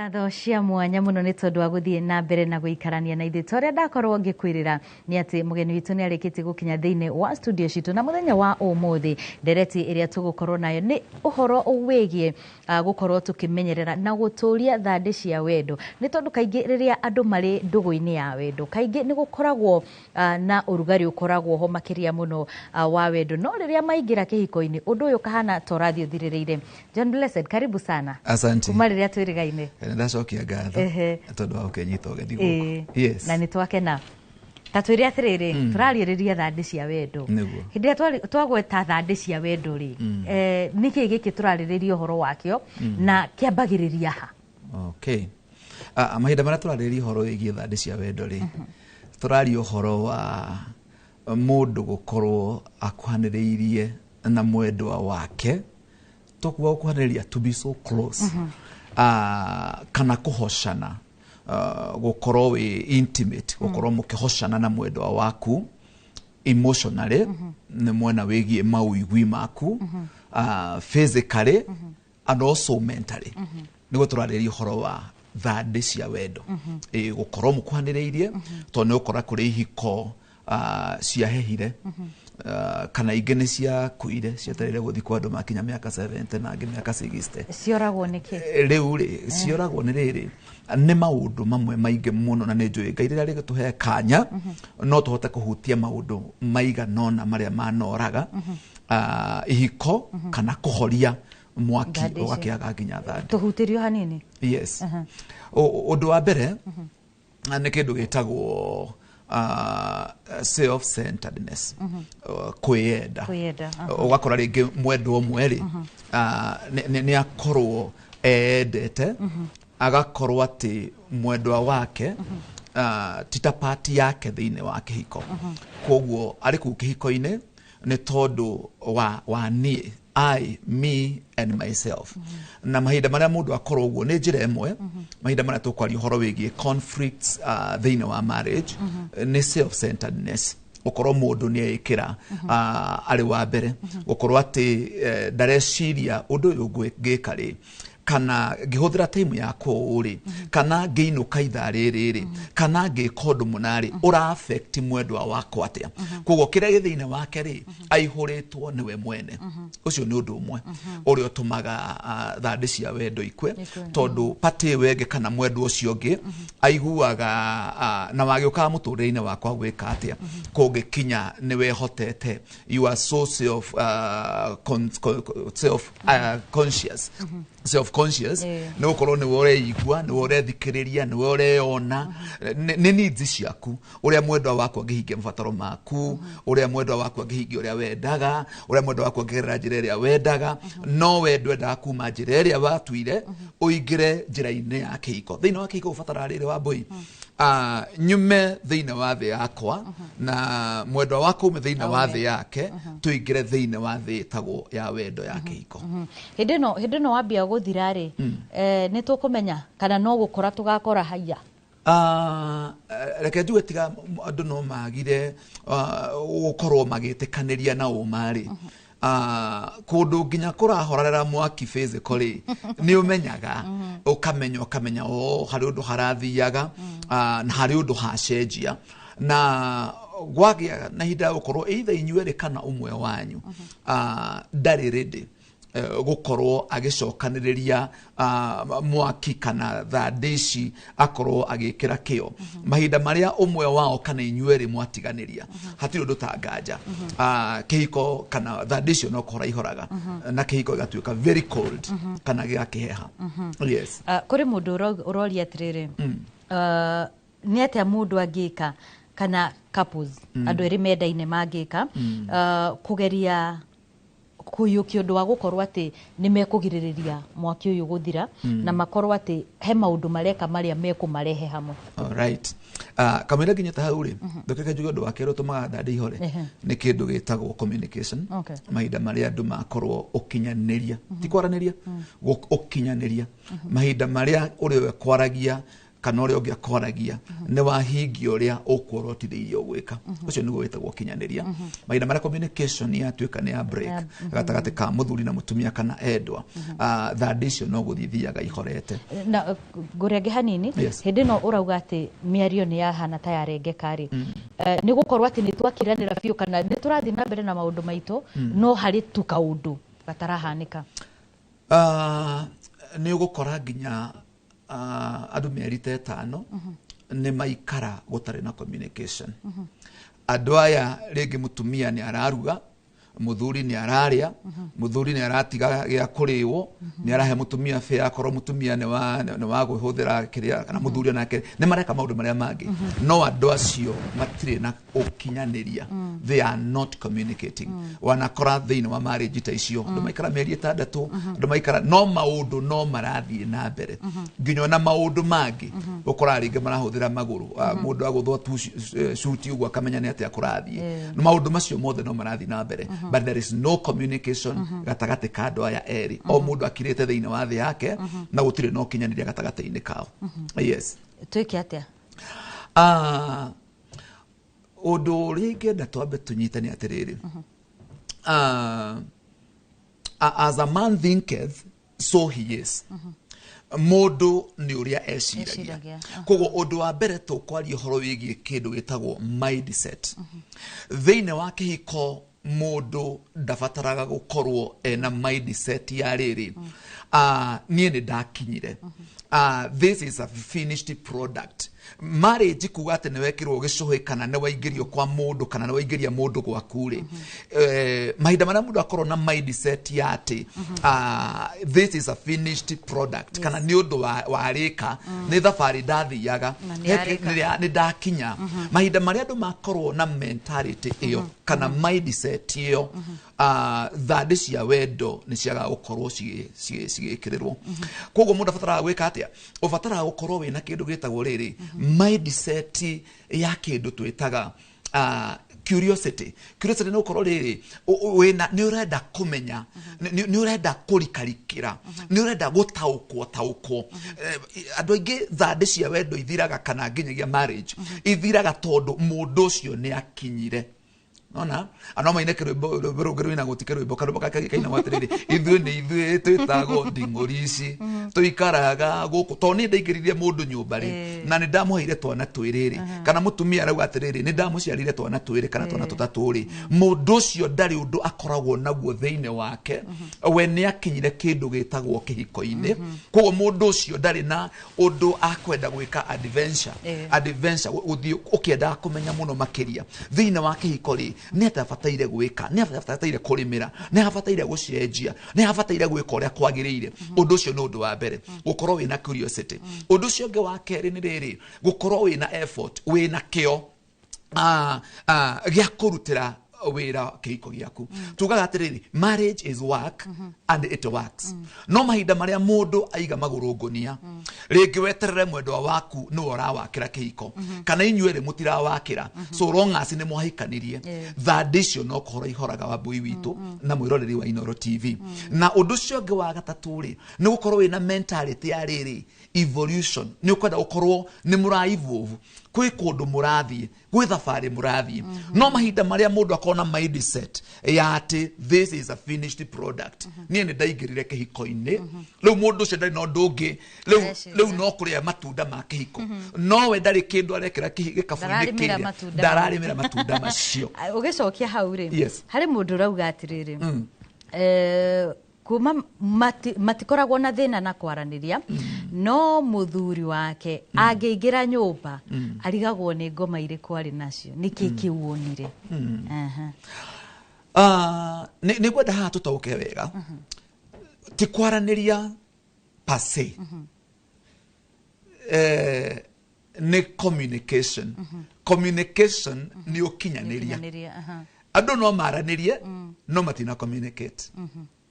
Ngatho cia mwanya muno ni tondu wa guthie na mbere na guikarania na ithuĩ toria ndakorwo ngikwirira ni ati mugeni witu ni arikite gukinya thiini wa studio citu na muthenya wa umuthi ndereti iria tugukorwo nayo ni uhoro wigie gukorwo tukimenyerera na guturia thandi cia wendo ni tondu kaingi riria andu mari ndugu-ini ya wendo kaingi ni gukoragwo na urugari ukoragwo ho makiria muno wa wendo no riria maingira kihiko-ini undu uyu kahana torathio thiririire. John Blessed, karibu sana. Asante. Kuma riria twirigaine ndacokia ngatho tondu wa ukenyita ugeni guku. Yes. Na nitwakena tatwire atiriri turariiriria thandi cia wendo hindi ya twagweta thandi cia wendo ri niki giki turaririria uhoro wakio na kiambagiriria ha. Okay. Mahinda maria turaririria uhoro wigie thandi cia wendo ri turaria uhoro wa mundu gukorwo akuhaniriirie na mwendwa wake tokuwa ukuhaniriria to be so close. Kana kuhoshana gukorwo wi intimate gukorwo mukihoshana na mwendwa waku emotionally ni mwena wigie mauigwi maku physically and also mentally nigo turarĩria uhoro wa thandi cia wendo gukorwo mukuhaniriirie to ni ukora kuri ihiko ciahehire kana ingene cia kuire cieterere guthi kwa andu makinya miaka 70 na angi miaka 60 cioragwo niki riu ri cioragwo ni riri ni maundu mamwe maingi muno na ni njui Ngai riria rigutuhe kanya no tuhote kuhutia maundu maiga nona maria manoraga ihiko kana kuhoria mwaki ugakiaga nginya thandi tuhutirio hanini. Yes. Undu wa mbere ni kindu gitagwo self-centeredness. Kwiyenda ugakora ringi mwendwa umwe ri ni akorwo endete agakorwo ati mwendwa wake tita party yake thiini wa kihiko koguo ari ku kihiko-ini ni tondu wa nie I, me and myself. Na mahinda maria mundu akorwo uguo ni njira imwe mahinda maria tukwaria uhoro wigie conflicts thiini wa marriage ni self-centeredness. Ukorwo mundu ni ekira ari wa mbere ukorwo ati ndareciria undu uyu ngika ri kana ngihuthira time yako uri kana ngiinuka ithaa riri kana ngikondu munari ura affect mwendwa wako atia koguo kiria githiine wake ri aihuritwo niwe mwene ucio ni undu umwe uri utumaga thandi cia wendo ikwe tondu pati wenge kana mwendwa ucio ngi aiguaga na wagiuka muturire-ini wakwa gwika atia kungikinya niwe hotete you are so self conscious self-conscious ni ukorwo ni wore igwa ni wore thikiriria ni wore ona ni needs ciaku uria mwendwa wako ngihingia mabataro maku uria mwendwa wako ngihingia uria wendaga uria mwendwa wako ngigerera njira iria wendaga no wendwe ndakuma njira iria watuire uingire njira-ini ya kihiko thiini wa kihiko ubatara riri wa mbui nyume thiini wa thi yakwa na mwendwa wako ume thiini wa thi yake tuingire thiini wa thi tago ya wendo ya kihiko hindi no wambia guthira ri ni tukumenya kana no gukora tugakora haya reke njuge tiga andu no magire gukorwo magitikaniria na umari kundu nginya kurahorera mwaki physically ni umenyaga ukamenya hari undu harathiaga na hari undu hacenjia na gwagia na hinda gukorwo either inyuere kana umwe wanyu ndari ready gukorwo agicokaniriria mwaki kana thandi ici akorwo agikira kio mahinda maria umwe wao kana inyueri mwatiganiria hatiri undu ta nganja kihiko kana thandi icio no kora ihoraga na kihiko gatuika very cold kana gigakiheha. Yes. Kuri mundu uroria atiriri ni atia mundu angika kana couples andu eri mendaine mangika kugeria kuyukia undu wa gukorwo ati ni mekugiririria mwaki uyu guthira na makorwo ati he maundu mareka maria mekumarehe hamwe. All right. Kamera nginya ta hau ri ndokeka njuge undu wa kero tumaga thandi ihore ni kindu gitagwo communication. Mahinda maria andu makorwo ukinyaniria ti kwaraniria ukinyaniria mahinda maria uri we kwaragia kana ũrĩa ũngĩ akoragia nĩ wahingia ũrĩa ũkũrotithĩirio gwĩka ũcio nĩguo wĩtagwo kinyanĩria mahinda marĩa communication yatuĩka nĩ ya break gatagatĩ ka mũthuri na mũtumia kana endwa thandi icio no gũthithiaga ihorete na ngũrenge hanini hĩndĩ no ũrauga atĩ mĩario nĩ yahana ta yarengeka rĩ nĩ gũkorwo atĩ nĩ twakiranĩra biũ kana nĩ tũrathiĩ na mbere na maũndũ maitũ no harĩ tu kaũndũ gatarahanĩka nĩ ũgũkora nginya andũ mĩeri ta ĩtano nĩ maikara gũtarĩ na communication andũ aya rĩngĩ mũtumia nĩ araruga mũthuri nĩ ararĩa mũthuri nĩ aratiga gĩa kũrĩwo nĩ arahe mũtumia fare akorwo mũtumia nĩ wa gwĩhũthĩra kĩrĩa kana mũthuri nake nĩ mareka maũndũ marĩa mangĩ no andũ acio matirĩ na ũkinyanĩria they are not communicating wanakora thĩinĩ wa marriage ta icio andũ maikara mĩeri 6 andũ maikara no maũndũ no marathiĩ na mbere nginya na maũndũ mangĩ ũkora rĩngĩ marahũthĩra magũrũ mũndũ agũthwo tu shuti ũguo akamenya nĩ atĩa kũrathiĩ maũndũ macio mothe no marathiĩ na mbere but there is no communication gatagatĩ ka andũ aya erĩ o mũndũ akirĩte thĩinĩ wa thĩ yake na gũtirĩ no kinyanĩria gatagatĩ-inĩ kao yes twĩke atĩa ũndũ ũrĩa ingĩenda twambe tũnyite nĩ atĩrĩrĩ as a man thinketh so he is mũndũ nĩ ũrĩa eciragia koguo ũndũ wa mbere tũkwaria ũhoro wĩgiĩ kĩndũ gĩtagwo mindset thĩinĩ wa kĩhiko mũndũ ndabataraga gũkorwo ena mindset ya rĩrĩ niĩ nĩ ndakinyire this is a finished product marriage kuga atĩ nĩ wekĩrwo gĩcũhĩ kana nĩ waingĩrio kwa mũndũ kana nĩ waingĩria mũndũ gwaku rĩ mahinda marĩa mũndũ akorwo na mindset ya atĩ this is a finished product kana nĩ ũndũ warĩka nĩ thabarĩ ndathiaga nĩ ndakinya mahinda marĩa andũ makorwo na mentality ĩyo kana mindset ĩyo thandi cia wendo nĩ ciaga gũkorwo cigĩkĩrĩrwo koguo mũndũ abataraga gwĩka atĩa ũbataraga gũkorwo wĩna kĩndũ gĩtagwo rĩrĩ mindset ya kĩndũ twĩtaga curiosity nĩ gũkorwo rĩrĩ nĩ ũrenda kũmenya nĩ ũrenda kũrikarikĩra nĩ ũrenda gũtaũkwo andũ aingĩ thandi cia wendo ithiraga kana nginyagia marriage ithiraga tondũ mũndũ ũcio nĩ akinyire nona ano maineke rwĩmbo na gũtike rwĩmbo kandu kaina watiriri ithuĩ twĩtagwo nding'ũri ici tũikaraga gũkũ tondũ nĩ ndaingĩrire mũndũ nyũmba rĩ na nĩ ndamũheire twana twĩrĩ kana mũtumia arauga atĩrĩrĩ nĩ ndamũciarire twana twĩrĩ kana twana tũtatũ rĩ mũndũ ũcio ndarĩ ũndũ akoragwo naguo thĩinĩ wake we nĩ akinyire kĩndũ gĩtagwo kĩhiko-inĩ koguo mũndũ ũcio ndarĩ na ũndũ akwenda gwĩka adventure gũthiĩ ũkĩendaga kũmenya mũno makĩria thĩinĩ wa kĩhiko rĩ nĩ abataire gwĩka nĩ abataire kũrĩmĩra nĩ abataire gũcenjia nĩ abataire gwĩka ũrĩa kwagĩrĩire ũndũ ũcio nĩ ũndũ wa mbere gũkorwo wĩna curiosity ũndũ ũcio ũngĩ wa kerĩ nĩ rĩrĩ gũkorwo wĩna effort wĩna kĩo gĩa kũrutĩra wĩra kĩhiko gĩaku tugaga atĩrĩrĩ marriage is work and it works no mahinda marĩa mũndũ aiga magũrũ ngonia rĩngĩ weterere mwendwa waku nĩwe ũrawakĩra kĩhiko kana inyuĩ mũtirawakĩra so long as nĩ mwahikanĩrie thandi icio no kũhora ihoraga Wambui witũ na mwĩroreri wa Inooro TV na ũndũ ũcio ũngĩ wa gatatũ rĩ nĩ gũkorwo wĩna mentality ya rĩrĩ evolution nĩ ũkwenda gũkorwo nĩ mũra-evolve kwĩ kũndũ mũrathiĩ gwĩ thabarĩ mũrathiĩ no mahinda marĩa mũndũ akorwo na mindset ya atĩ this is a finished product niĩ nĩ ndaingĩrire kĩhiko-inĩ rĩu mũndũ ũcio ndarĩ na ũndũ ũngĩ rĩu no kũrĩa matunda ma kĩhiko no we ndarĩ kĩndũ arekĩra gĩkabu-inĩ kĩrĩa ndararĩmĩra matunda macio ũgĩcokia hau rĩ harĩ mũndũ ũrauga atĩrĩrĩ kuma matikoragwo na thĩna na kwaranĩria no mũthuri wake angĩingĩra nyũmba arigagwo nĩ ngoma irĩkũ arĩ nacio nĩkĩ kĩu wonire nĩ gwenda haha tũtaũke wega ti kwaranĩria pase nĩ communication nĩ ũkinyanĩria andũ no maranĩrie no matina communicate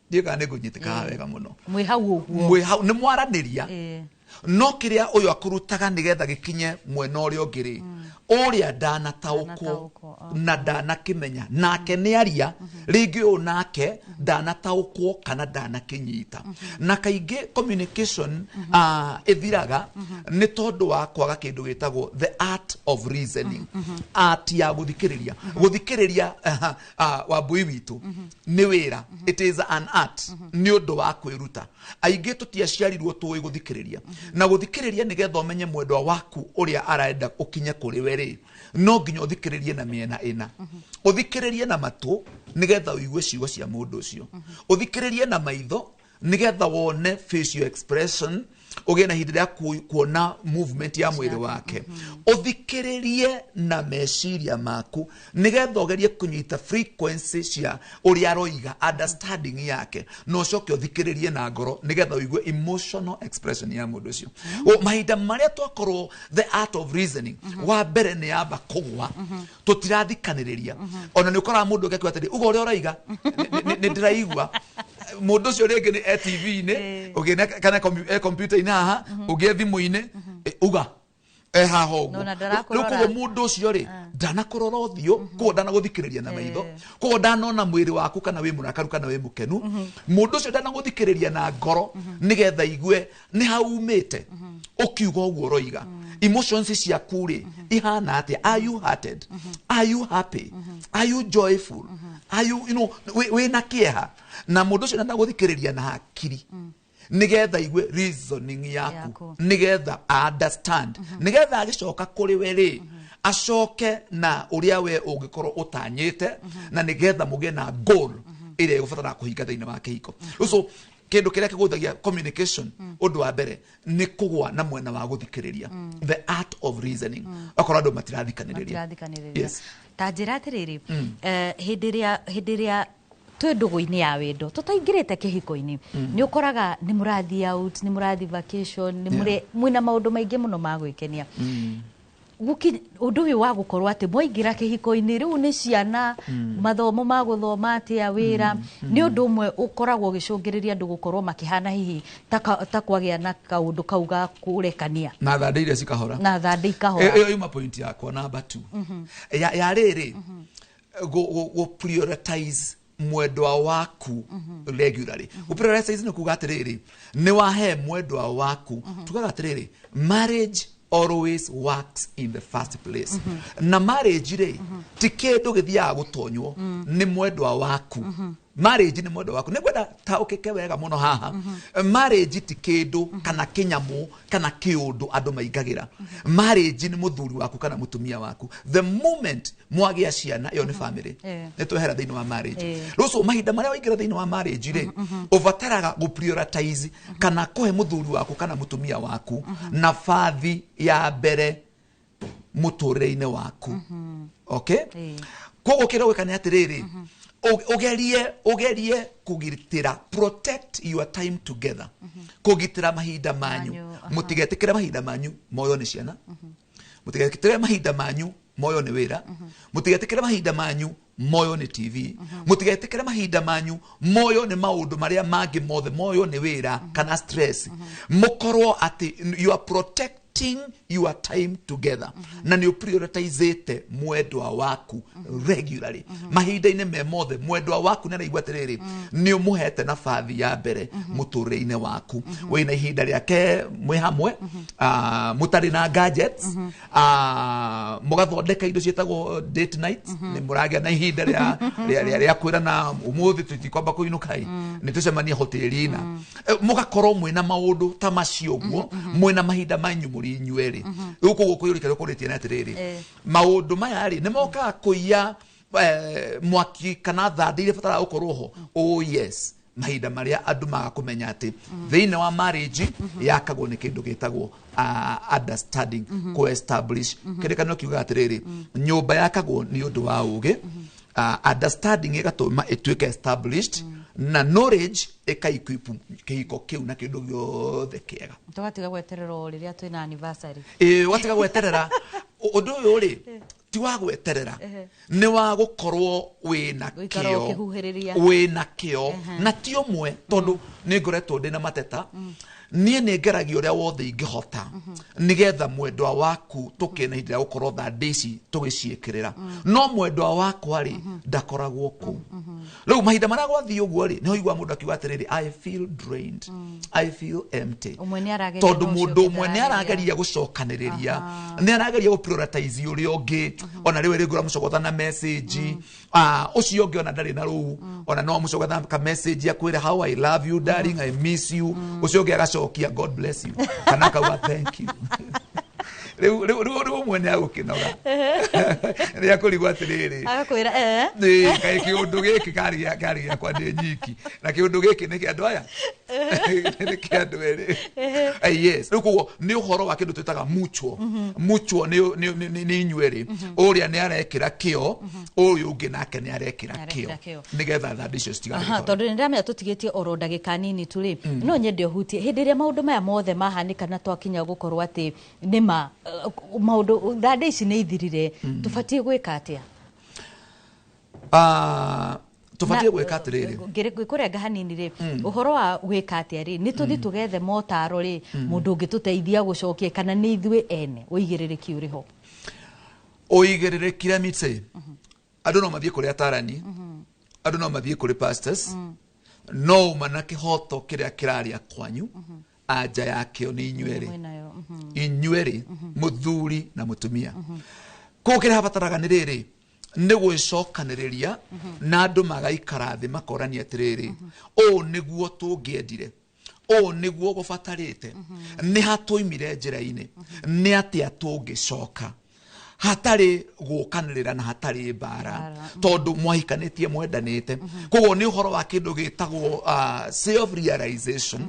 ndiga nĩ ngũnyitĩka wega mũno mwĩ hau ũguo nĩ mwaranĩria no kĩrĩa ũyũ akũrutaga nĩgetha gĩkinye mwena ũrĩa ũngĩ rĩ oria ndanataũkwo na ndanakĩmenya nake nĩ aria rĩngĩ ũũ nake ndanataũkwo kana ndanakinyita na kaingĩ communication ĩthiraga nĩ tondũ wa kwaga kĩndũ gĩtagwo the art of reasoning art ya gũthikĩrĩria Wambui witũ nĩ wĩra, it is an art, nĩ ũndũ wa kwĩruta. Aingĩ tũtiaciarirwo tũĩ gũthikĩrĩria na gũthikĩrĩria nĩgetha ũmenye mwendwa waku ũrĩa arenda ũkinye kũrĩ we rĩ, no nginya ũthikĩrĩrie na mĩena ĩna. Ũthikĩrĩrie na matũ nĩgetha ũigue ciugo cia mũndũ ũcio, ũthikĩrĩrie na maitho nĩgetha wone facial expression, ũgĩe na hĩndĩ ya kuona movement ya mwĩrĩ wake. Ũthikĩrĩrie na meciria maku nĩgetha ũgerie kũnyita frequency cia ũrĩa aroiga, understanding yake, no ũcoke ũthikĩrĩrie na ngoro nĩgetha ũigue emotional expression ya mũndũ ũcio. Mahinda marĩa twakorwo the art of reasoning wa mbere nĩ yamba kũgwa, tũtirathikanĩrĩria. Ona nĩ ũkoraga mũndũ ũgĩkĩwa atĩrĩ, uga ũrĩa ũroiga nĩ ndĩraigua. Mũndũ ũcio rĩngĩ nĩ TV-inĩ, ũgĩna kana computer-inĩ haha, ũgĩe thimũ-inĩ, uga haha ũguo. Rĩu koguo mũndũ ũcio rĩ, ndanakũrora ũthiũ, koguo ndanagũthikĩrĩria na maitho, koguo ndanona mwĩrĩ waku kana wĩ mũrakaru kana wĩ mũkenu. Mũndũ ũcio ndanagũthikĩrĩria na ngoro nĩgetha igue nĩ haumĩte ũkiuga ũguo ũroiga. Emotions ciaku rĩ ihana atĩa? Are you hearted? Are you happy? Are you joyful? Are you, wĩna kĩeha? Na mũndũ ũcio ndanagũthikĩrĩria na hakiri nĩgetha igue reasoning yaku, nĩgetha understand, nĩgetha agĩcoka kũrĩ we rĩ, acoke na ũrĩa we ũngĩkorwo ũtanyĩte, na nĩgetha mũgĩe na goal ĩrĩa ĩgũbatara kũhinga thĩinĩ wa kĩhiko. So kĩndũ kĩrĩa kĩgũthagia communication ũndũ wa mbere nĩ kũgwa na mwena wa gũthikĩrĩria, the art of reasoning. Akorwo andũ matirathikanĩrĩria. Yes. Ta njĩra atĩrĩrĩ, hĩndĩ ĩrĩa twĩ ndũgũ-inĩ ya wendo, tũtaingĩrĩte kĩhiko-inĩ, nĩ ũkoraga nĩ mũrathiĩ out, nĩ mũrathiĩ vacation, mwĩna maũndũ maingĩ mũno ma gwĩkenia. Ũndũ ũyũ wa gũkorwo atĩ mwaingĩra kĩhiko-inĩ, rĩu nĩ ciana, mathomo ma gũthoma atĩa, wĩra, nĩ ũndũ ũmwe ũkoragwo ũgĩcũngĩrĩria andũ gũkorwo makĩhana hihi ta kwagĩa na kaũndũ kau ga kũrekania. Na thandĩ iria cikahora. Na thandĩ ikahora. Ĩyo yuma point yakwa number 2. Ya rĩrĩ, prioritize mwendwa waku regularly. Prioritize nĩ kuga atĩrĩrĩ, nĩ wahe mwendwa waku, tugaga atĩrĩrĩ, marriage always works in the first place. Na marriage rĩ, ti kĩndũ gĩthiaga gũtonywo nĩ mwendwa waku. Marriage nĩ mwendwa waku. Nĩngwenda taũkĩke wega mũno haha. Marriage ti kĩndũ kana kĩnyamũ kana kĩũndũ andũ maingagĩra. Marriage nĩ mũthuri waku kana mũtumia waku. The moment mwagĩa ciana, ĩyo nĩ family. Nĩ twehera thĩinĩ wa marriage. Rũciũ mahinda marĩa waingĩra thĩinĩ wa marriage rĩ, ũbataraga gũprioritize kana kũhe mũthuri waku kana mũtumia waku nabathi ya mbere mũtũrĩre-inĩ waku. Okay? Koguo kĩrĩa gwĩka nĩ atĩrĩrĩ, ugerie kugitira, protect your time together. Kugitira mahinda manyu. Mutigetikira mahinda manyu moyo ni ciana. Mutigetikira mahinda manyu moyo ni wira. Mutigetikira mahinda manyu moyo ni TV. Mutigetikira mahinda manyu moyo ni maundu maria mangi mothe, moyo ni wira kana stress. Mukorwo ati you are protecting your time together. Na ni prioritizete mwendwa waku regularly. Mahinda-inĩ me mothe mwendwa waku nĩ araigua atĩrĩrĩ, nĩ ũmũhete nabathi ya mbere mũtũrĩre-inĩ waku. Wĩna ihinda rĩake mwĩ hamwe, mũtarĩ na gadgets, mũgathondeka indo ciĩtagwo date nights, nĩ mũragĩa na ihinda rĩa kwĩrana ũmũthĩ tũtikwamba kũinũka nĩ tũcemanie hoteli-inĩ. Mũgakorwo mwĩna maũndũ ta macio ũguo, mwĩna mahinda manyu mũrĩ inyuerĩ. Rĩu koguo kũiyũrĩka rĩkũrĩtie na atĩrĩrĩ, maũndũ maya rĩ nĩ mokaga kũiya mwaki kana thandĩ iria bataraga gũkorwo ho. Oh yes, mahinda marĩa andũ magakũmenya atĩ thĩinĩ wa marriage yakagwo nĩ kĩndũ gĩtagwo understanding, co-establish. Kĩrĩkanĩro kiugaga atĩrĩrĩ, nyũmba yakagwo nĩ ũndũ wa ũgĩ, understanding ĩgatũma ĩtuĩke established, na knowledge ĩka-equip kĩhiko kĩu na kĩndũ gĩothe kĩega. Tũgatiga gweterera rĩrĩa twĩna anniversary. Watiga gweterera. Ũndũ ũyũ rĩ, ti wa gweterera, nĩ wa gũkorwo wĩna kĩo, na ti ũmwe, tondũ ni ngoretwo ndina mateta nie ne ngeragia uria wothe ingihota nigetha mwendwa waku tukene hindira gukorwo thandeci tugiciikirira no mwendwa wakwa ri ndakoragwo ku riu mahinda maria gwathii uguo ri ni hoigwa mundu akiuga atiriri I feel drained I feel empty tondu mundu umwe ni arageria gucokaniriria ni arageria guprioritize uria ungi ona riwe rigura mucogotha na message ucio ungi ona ndari na ru ona no mucogotha ka message akwire how I love you darling I miss you ucio ungi agacokia God bless you kana kauga thank you riu mwene agukinoga ria kurigwa atiriri agakwira ni kai kiundu giki kari kwa ndi nyiki na kiundu giki ni kia andu aya ni kia andu eri yes riu ni uhoro wa kindu twitaga mutuo ni inyueri uria ni arekira kio uyu ungi nake ni arekira kio nigetha thandisho citigane tondu ni ndamenya tutigitie oro ndagika nini turi no nyende hutie hindi ria maundu maya mothe mahanika na twakinya gukorwo ati nima maundu thande ici ni ithirire tufatie gwika atia tufatie gwika atiriri ngikurenga hanini ri uhoro wa gwika atia ri ni tuthi tugethe motaro ri mundu ungituteithia gucokia kana ni ithue ene uigiririki uriho uigiririkire mitse andu no mathie kuri atarani andu no mathie kuri pastors no manake hoto kiria kiraria kwanyu aja yakio ni inyueri muthuri na mutumia kukira habataraga ni riri ni gwicokaniriria na andu magaikara thi makorania atiriri o niguo tungiendire o niguo gubatarite ni hatuimire njira-ini ni atia tungicoka hatari gukanirira na hatari bara tondu mwahikanitie mwendanite koguo ni uhoro wa kindu gitagwo self realization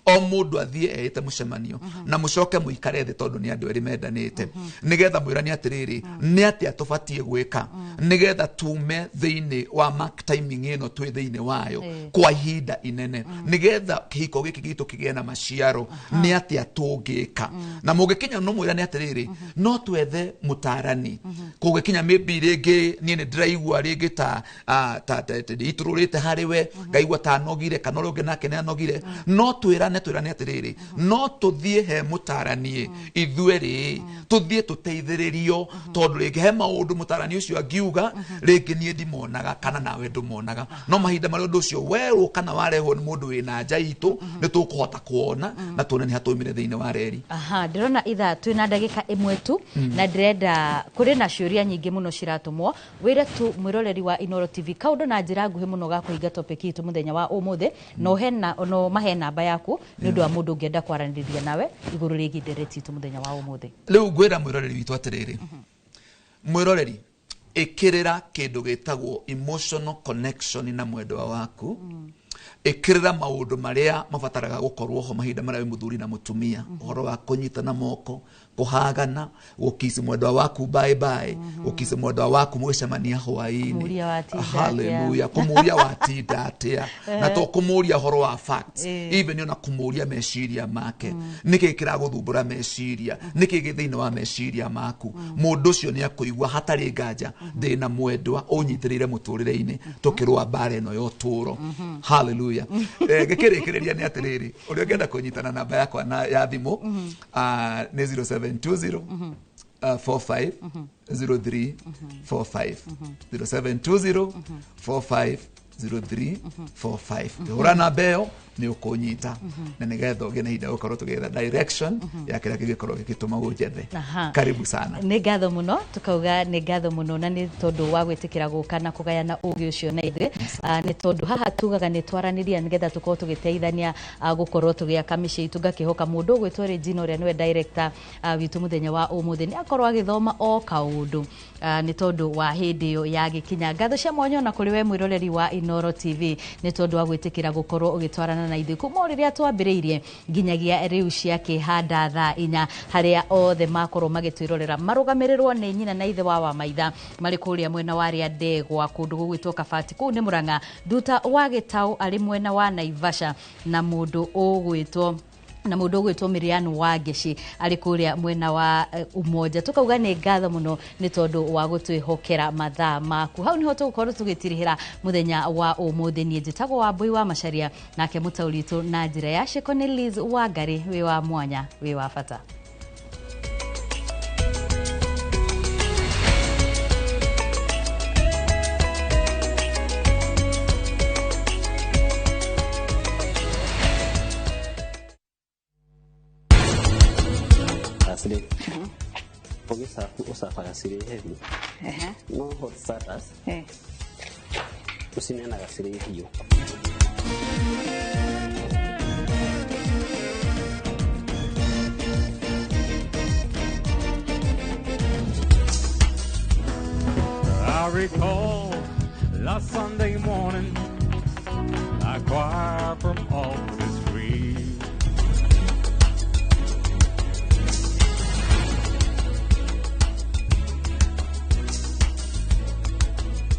o mundu athie eite mucemanio na mucoke muikare thi tondu ni andu eri mendanite nigetha mwirani atiriri ni atia tubatie gwika nigetha tume thiini wa mark timing ino twi thiini wayo kwa ihinda inene nigetha kihiko giki gitu kigie na maciaro ni atia tungika na mugikinya no mwirani atiriri no twethe mutara kugikinya maybe ringi nie ni ndiraigua ringi ta itururite hariwe ngaigua ta nogire kana ringi nake ne anogire no twirane atiriri no tuthie he mutaranie ithue ri tuthie tuteithiririo tondu ringi he maundu mutarani ucio angiuga ringi nie ndimonaga kana nawe ndumonaga no mahinda mari undu ucio weru kana wareho ni mundu wina nja itu ni tukuhota kuona na tuone ni hatuimire thiini wa reri ndirona itha twina ndagika imwe tu na ndirenda kuri na ciuria nyingi muno ciratumwo wire tu mwiroreri wa Inoro TV kaundu na njira nguhi muno ga kuhinga topic itu muthenya wa umuthi no mahe namba yaku ni undu wa mundu ungienda kwaraniriria nawe iguru rigi ndereti itu muthenya wa umuthi riu ngwira mwiroreri witu atiriri mwiroreri ikirira kindu gitagwo emotional connection na mwendwa waku ikirira maundu maria mabataraga gukorwo ho mahinda maria muthuri na mutumia uhoro wa kunyitana moko kuhagana gukisi mwendwa waku bye bye gukisi mwendwa waku mwicemania hwaini haleluya kumuria watinda atia na to kumuria horo wa facts even ona kumuria meciria make niki kiraguthumbura meciria niki githiini wa meciria maku mundu ucio ni akuigwa hatari nganja thina mwendwa unyitirire muturire-ini tukirwa bare no yo turo haleluya ngikirikiria ni atiriri uri ungenda kunyitana namba yakwa na ya thimu ni 0720 45 03 45 0720 45 0345 urana beo ni ukunyita na nigetha ugie na hinda gukorwo tugetha direction ya kira gikorwo gituma ujethe karibu sana ni ngatho muno tukauga ni ngatho muno na ni tondu wa gwitikira guka na kugayana ugi ucio na ithuĩ ni tondu haha tugaga ni twaraniria nigetha tukorwo tugiteithania gukorwo tugiaka mĩciĩ itu ngakihoka mundu gwitwo Regina uria niwe director witu muthenya wa umuthi ni akorwo agithoma o kaundu ni tondu wa hindi yo ya gikinya ngatho cia mwanya na kuri we mwiroreri wa Inoro TV ni tondu wa gwitikira gukorwo ugitwarana na ithuĩ kuma riria twambiriirie nginyagia riu cia kihanda thaa 4 haria othe makorwo magitwirorera marugamirirwo ni nyina na ithe wa maitha mari kuria mwena wa ria ndegwa kundu gugwitwo Kabati kuu ni Murang'a Nduta wa Gitau ari mwena wa Naivasha na mundu ugwitwo na mundu gwitwo Miriam Wangeci ari kuria mwena wa Umoja. Tukauga ni ngatho muno ni tondu wa gutwihokera mathaa maku. Hau niho tugukorwo tugitirihira muthenya wa umuthi. Nie njitagwo Wambui wa Macharia, nake mutauri witu na njira ya Sheko ni Liz Wangari. Wi wa mwanya, wi wa bata. Usafara siri heavy. No hot starters. Usinena gasiri hiyo. I recall last Sunday morning, a choir from off the street